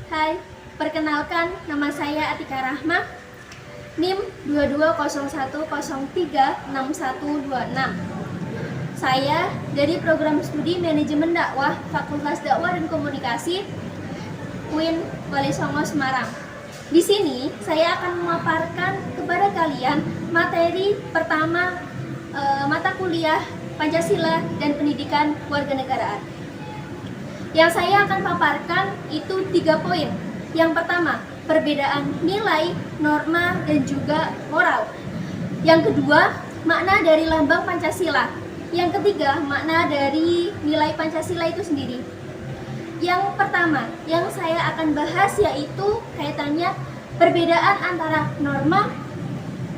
Hai, perkenalkan nama saya Atika Rahma, NIM 2201036126. Saya dari program studi Manajemen Dakwah Fakultas Dakwah dan Komunikasi UIN Wali Songo Semarang. Di sini saya akan memaparkan kepada kalian materi pertama mata kuliah Pancasila dan Pendidikan Warganegaraan. Yang saya akan paparkan itu 3 poin. Yang pertama, perbedaan nilai, norma, dan juga moral. Yang kedua, makna dari lambang Pancasila. Yang ketiga, makna dari nilai Pancasila itu sendiri. Yang pertama, yang saya akan bahas yaitu kaitannya perbedaan antara norma,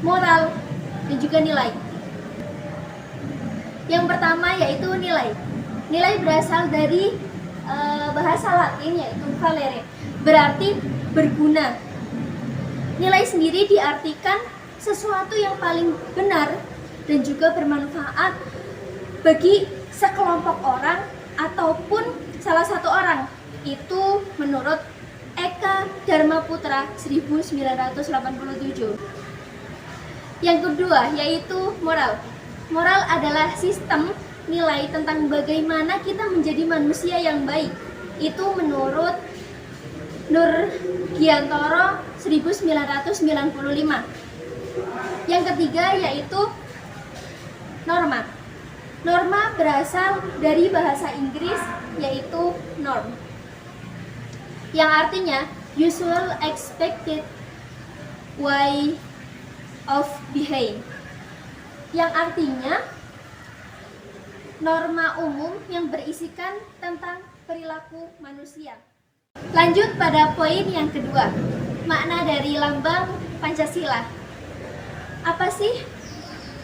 moral, dan juga nilai. Yang pertama yaitu nilai. Nilai berasal dari bahasa Latin yaitu valere, berarti berguna. Nilai sendiri diartikan sesuatu yang paling benar dan juga bermanfaat bagi sekelompok orang ataupun salah satu orang. Itu menurut Eka Dharmaputra 1987. Yang kedua yaitu moral. Moral adalah sistem nilai tentang bagaimana kita menjadi manusia yang baik. Itu menurut Nurgiantoro 1995. Yang ketiga yaitu norma. Norma berasal dari bahasa Inggris yaitu norm, yang artinya usual expected way of behave, yang artinya norma umum yang berisikan tentang perilaku manusia. Lanjut pada poin yang kedua, makna dari lambang Pancasila. Apa sih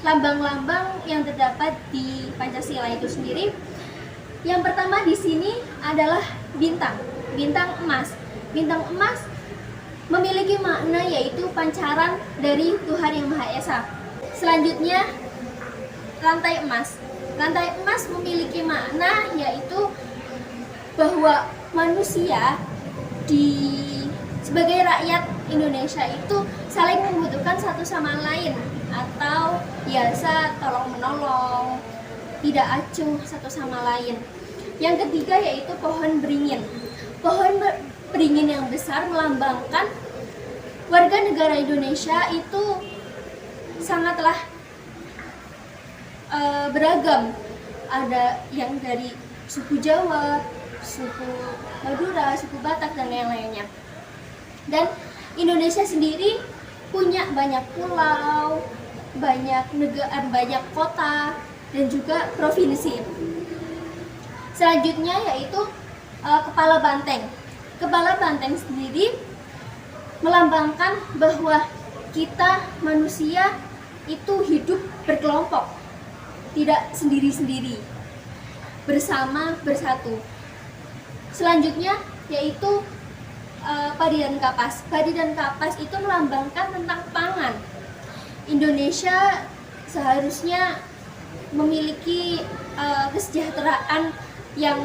lambang-lambang yang terdapat di Pancasila itu sendiri? Yang pertama di sini adalah bintang, bintang emas. Bintang emas memiliki makna yaitu pancaran dari Tuhan Yang Maha Esa. Selanjutnya rantai emas. Rantai emas memiliki makna yaitu bahwa manusia sebagai rakyat Indonesia itu saling membutuhkan satu sama lain, atau biasa tolong menolong, tidak acuh satu sama lain. Yang ketiga yaitu pohon beringin. Pohon beringin yang besar melambangkan warga negara Indonesia itu sangatlah beragam. Ada yang dari suku Jawa, suku Madura, suku Batak, dan lain-lainnya. Dan Indonesia sendiri punya banyak pulau, banyak negara, banyak kota, dan juga provinsi. Selanjutnya yaitu kepala banteng. Kepala banteng sendiri melambangkan bahwa kita manusia itu hidup berkelompok, tidak sendiri-sendiri, bersama, bersatu. Selanjutnya yaitu padi dan kapas. Padi dan kapas itu melambangkan tentang pangan. Indonesia seharusnya memiliki kesejahteraan yang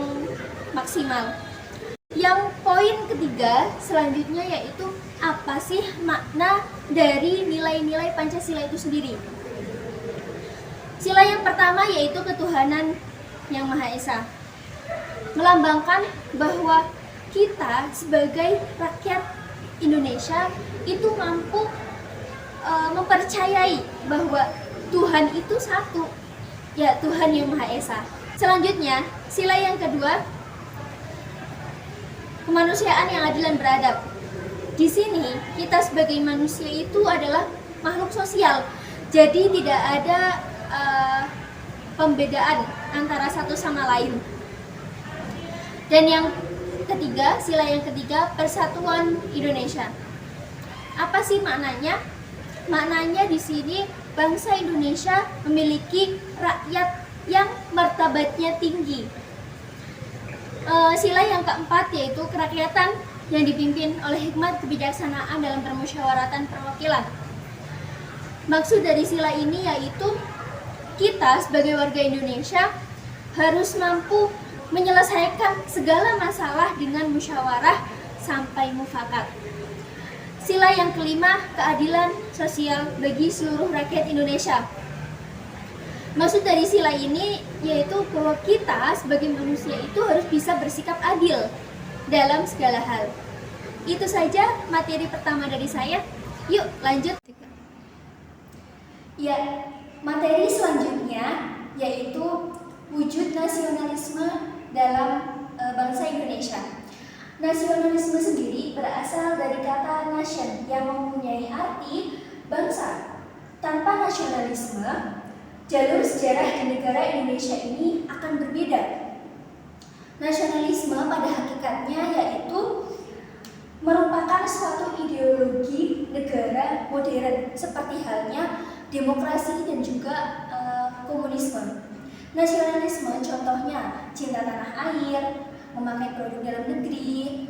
maksimal. Yang poin ketiga selanjutnya yaitu apa sih makna dari nilai-nilai Pancasila itu sendiri? Sila yang pertama yaitu ketuhanan Yang Maha Esa, melambangkan bahwa kita sebagai rakyat Indonesia itu mampu mempercayai bahwa Tuhan itu satu, ya Tuhan Yang Maha Esa. Selanjutnya, sila yang kedua, kemanusiaan yang adil dan beradab. Di sini kita sebagai manusia itu adalah makhluk sosial, jadi tidak ada pembedaan antara satu sama lain. Dan yang ketiga, sila yang ketiga, persatuan Indonesia. Apa sih maknanya? Maknanya di sini bangsa Indonesia memiliki rakyat yang martabatnya tinggi. Sila yang keempat yaitu kerakyatan yang dipimpin oleh hikmat kebijaksanaan dalam permusyawaratan perwakilan. Maksud dari sila ini yaitu kita sebagai warga Indonesia harus mampu menyelesaikan segala masalah dengan musyawarah sampai mufakat. Sila yang kelima, keadilan sosial bagi seluruh rakyat Indonesia. Maksud dari sila ini yaitu bahwa kita sebagai manusia itu harus bisa bersikap adil dalam segala hal. Itu saja materi pertama dari saya. Yuk lanjut. Ya, materi selanjutnya yaitu wujud nasionalisme dalam bangsa Indonesia. Nasionalisme sendiri berasal dari kata nation yang mempunyai arti bangsa. Tanpa nasionalisme, jalur sejarah di negara Indonesia ini akan berbeda. Nasionalisme pada hakikatnya yaitu merupakan suatu ideologi negara modern seperti halnya demokrasi dan juga komunisme. Nasionalisme contohnya cinta tanah air, memakai produk dalam negeri,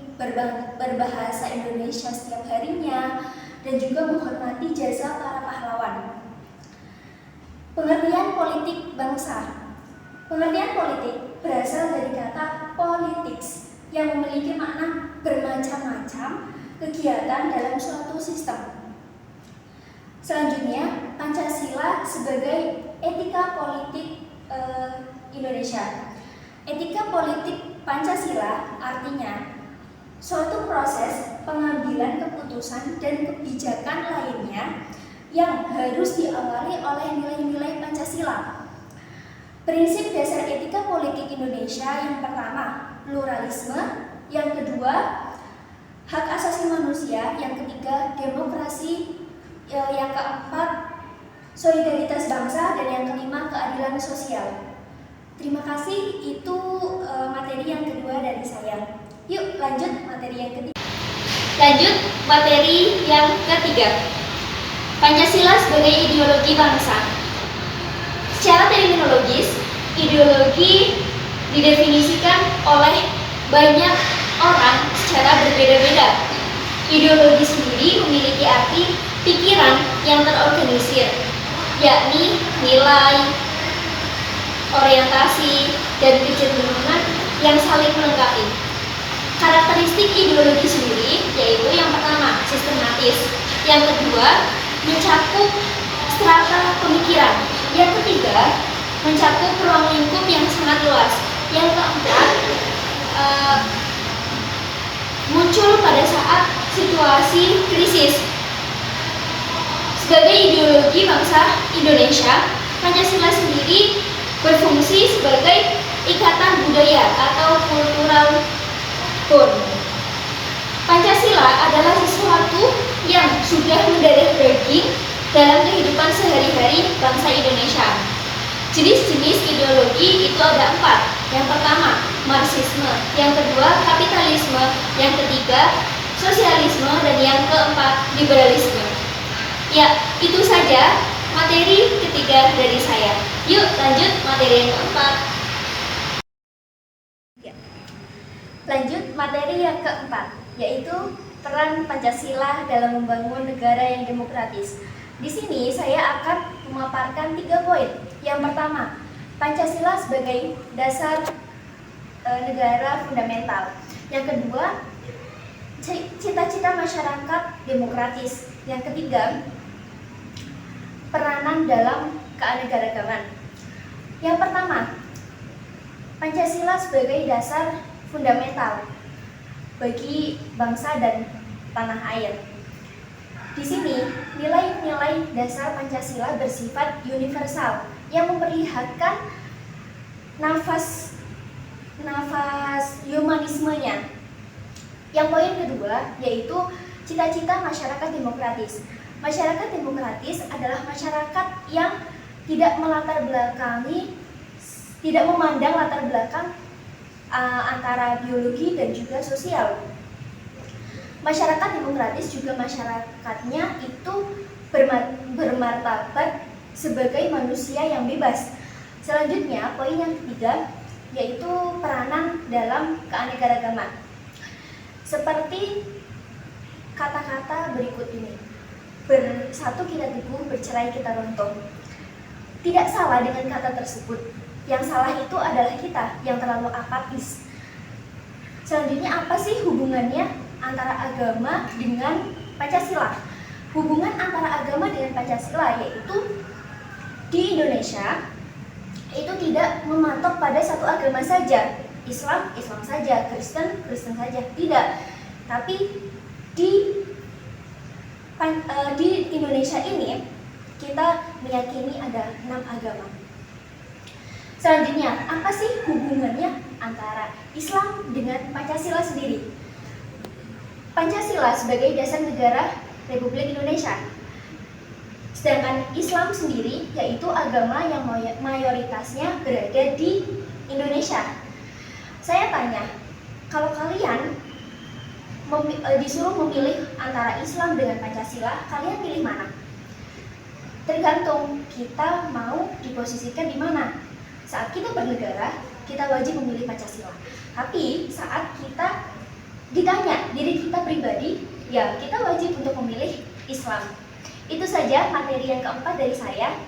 berbahasa Indonesia setiap harinya, dan juga menghormati jasa para pahlawan. Pengertian politik bangsa. Pengertian politik berasal dari kata politics yang memiliki makna bermacam-macam kegiatan dalam suatu sistem. Selanjutnya, Pancasila sebagai etika politik Indonesia. Etika politik Pancasila artinya suatu proses pengambilan keputusan dan kebijakan lainnya yang harus diawali oleh nilai-nilai Pancasila. Prinsip dasar etika politik Indonesia yang pertama, pluralisme, yang kedua, hak asasi manusia, yang ketiga, demokrasi, yang keempat, solidaritas bangsa, dan yang kelima, keadilan sosial. Terima kasih, itu materi yang kedua dari saya. Yuk lanjut materi yang ketiga. Lanjut materi yang ketiga, Pancasila sebagai ideologi bangsa. Secara terminologis, ideologi didefinisikan oleh banyak orang secara berbeda-beda. Ideologi sendiri memiliki arti pikiran yang terorganisir, yakni nilai, orientasi, dan kecenderungan yang saling melengkapi. Karakteristik ideologi sendiri yaitu yang pertama, sistematis, yang kedua, mencakup strata pemikiran, yang ketiga, mencakup ruang lingkup yang sangat luas, yang keempat, muncul pada saat situasi krisis. Sebagai ideologi bangsa Indonesia, Pancasila sendiri berfungsi sebagai ikatan budaya atau cultural bond. Pancasila adalah sesuatu yang sudah mendarah daging dalam kehidupan sehari-hari bangsa Indonesia. Jenis-jenis ideologi itu ada 4. Yang pertama, Marxisme, yang kedua, kapitalisme, yang ketiga, sosialisme, dan yang keempat, liberalisme. Ya, itu saja materi ketiga dari saya. Yuk lanjut materi yang keempat. Lanjut materi yang keempat, yaitu peran Pancasila dalam membangun negara yang demokratis. Di sini saya akan memaparkan 3 poin. Yang pertama, Pancasila sebagai dasar negara fundamental. Yang kedua, cita-cita masyarakat demokratis. Yang ketiga, peranan dalam keanekaragaman. Yang pertama, Pancasila sebagai dasar fundamental bagi bangsa dan tanah air. Di sini, nilai-nilai dasar Pancasila bersifat universal yang memperlihatkan nafas humanismenya. Yang poin kedua yaitu cita-cita masyarakat demokratis. Masyarakat demokratis adalah masyarakat yang tidak memandang latar belakang antara biologi dan juga sosial. Masyarakat demokratis juga masyarakatnya itu bermartabat sebagai manusia yang bebas. Selanjutnya, poin yang ketiga yaitu peranan dalam keanekaragaman. Seperti kata-kata berikut ini. Bersatu kita teguh, bercerai kita runtuh. Tidak salah dengan kata tersebut. Yang salah itu adalah kita yang terlalu apatis. Selanjutnya, apa sih hubungannya antara agama dengan Pancasila. Hubungan antara agama dengan Pancasila yaitu di Indonesia itu tidak mematok pada satu agama saja, Islam saja, Kristen saja, tidak. Tapi di Indonesia ini kita meyakini ada 6 agama. Selanjutnya, apa sih hubungannya antara Islam dengan Pancasila sendiri? Pancasila sebagai dasar negara Republik Indonesia. Sedangkan Islam sendiri yaitu agama yang mayoritasnya berada di Indonesia. Saya tanya, kalau kalian disuruh memilih antara Islam dengan Pancasila, kalian pilih mana? Tergantung kita mau diposisikan di mana. Saat kita bernegara, kita wajib memilih Pancasila. Tapi saat kita ditanya diri kita pribadi, ya kita wajib untuk memilih Islam. Itu saja materi yang keempat dari saya.